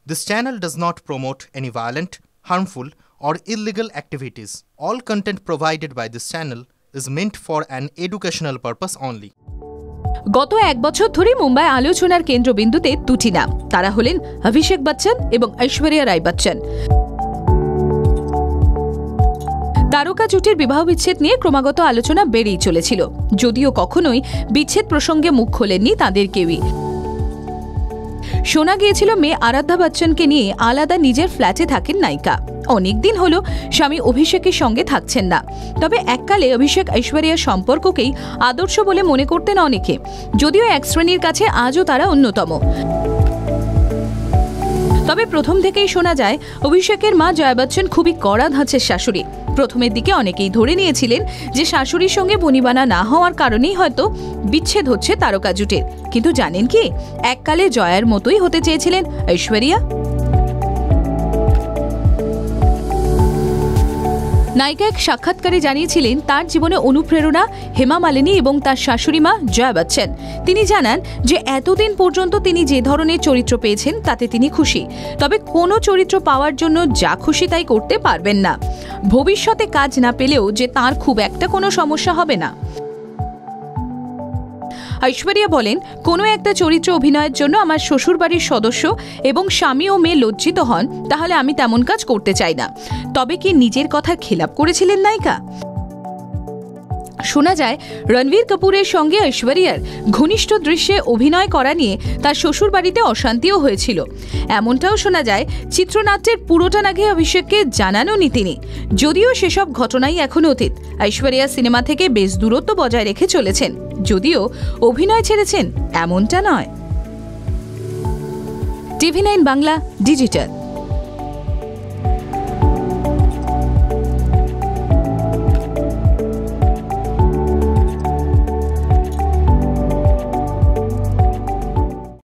This channel does not promote any violent, harmful, or illegal activities. All content provided by this channel is meant for an educational purpose only. গত এক বছর ধরে মুম্বাই আলোচনার কেন্দ্রবিন্দুতে দুটি নাম। তারা হলেন অভিষেক বচ্চন এবং ঐশ্বরিয়া রায় বচ্চন। তারকা জুটির বিবাহ বিচ্ছেদ নিয়ে ক্রমাগত আলোচনা বেড়েই চলেছিল, যদিও কখনোই বিচ্ছেদ প্রসঙ্গে মুখ খোলেননি তাদের কেউই। শোনা গিয়েছিল মেয়ে আরাধ্যা বচ্চনকে নিয়ে আলাদা নিজের ফ্ল্যাটে থাকেন নায়িকা। অনেকদিন হলো স্বামী অভিষেকের সঙ্গে থাকছেন না। তবে এককালে অভিষেক ঐশ্বরিয়ার সম্পর্ককেই আদর্শ বলে মনে করতেন অনেকে, যদিও এক শ্রেণীর কাছে আজও তারা অন্যতম। তবে প্রথম থেকেই শোনা যায় অভিষেকের মা জয়া বচ্চন খুবই কড়া ধাঁচের শাশুড়ি। প্রথমের দিকে অনেকেই ধরে নিয়েছিলেন যে শাশুড়ির সঙ্গে বনিবানা না হওয়ার কারণেই হয়তো বিচ্ছেদ হচ্ছে তারকা জুটির। কিন্তু জানেন কি, এককালে জয়ার মতোই হতে চেয়েছিলেন ঐশ্বরিয়া। নায়িকা এক সাক্ষাৎকারে জানিয়েছিলেন তার জীবনে অনুপ্রেরণা হেমা মালিনী এবং তার শাশুড়ি মা জয়া বচ্চন। তিনি জানান যে এতদিন পর্যন্ত তিনি যে ধরনের চরিত্র পেয়েছেন তাতে তিনি খুশি, তবে কোনো চরিত্র পাওয়ার জন্য যা খুশি তাই করতে পারবেন না। ভবিষ্যতে কাজ না পেলেও যে তার খুব একটা কোনো সমস্যা হবে না। ঐশ্বরিয়া বলেন, কোনো একটা চরিত্র অভিনয়ের জন্য আমার শ্বশুরবাড়ির সদস্য এবং স্বামী ও মেয়ে লজ্জিত হন, তাহলে আমি তেমন কাজ করতে চাই না। তবে কি নিজের কথার খেলাপ করেছিলেন নায়িকা? শোনা যায় রণবীর কাপুরের সঙ্গে ঐশ্বরিয়ার ঘনিষ্ঠ দৃশ্যে অভিনয় করা নিয়ে তার শ্বশুরবাড়িতে অশান্তিও হয়েছিল। এমনটাও শোনা যায় চিত্রনাট্যের পুরোটা নাকি অভিষেককে জানাননি তিনি, যদিও সেসব ঘটনাই এখন অতীত। ঐশ্বরিয়া সিনেমা থেকে বেশ দূরত্ব বজায় রেখে চলেছেন, যদিও অভিনয় ছেড়েছেন এমনটা নয়। TV9 Bangla digital.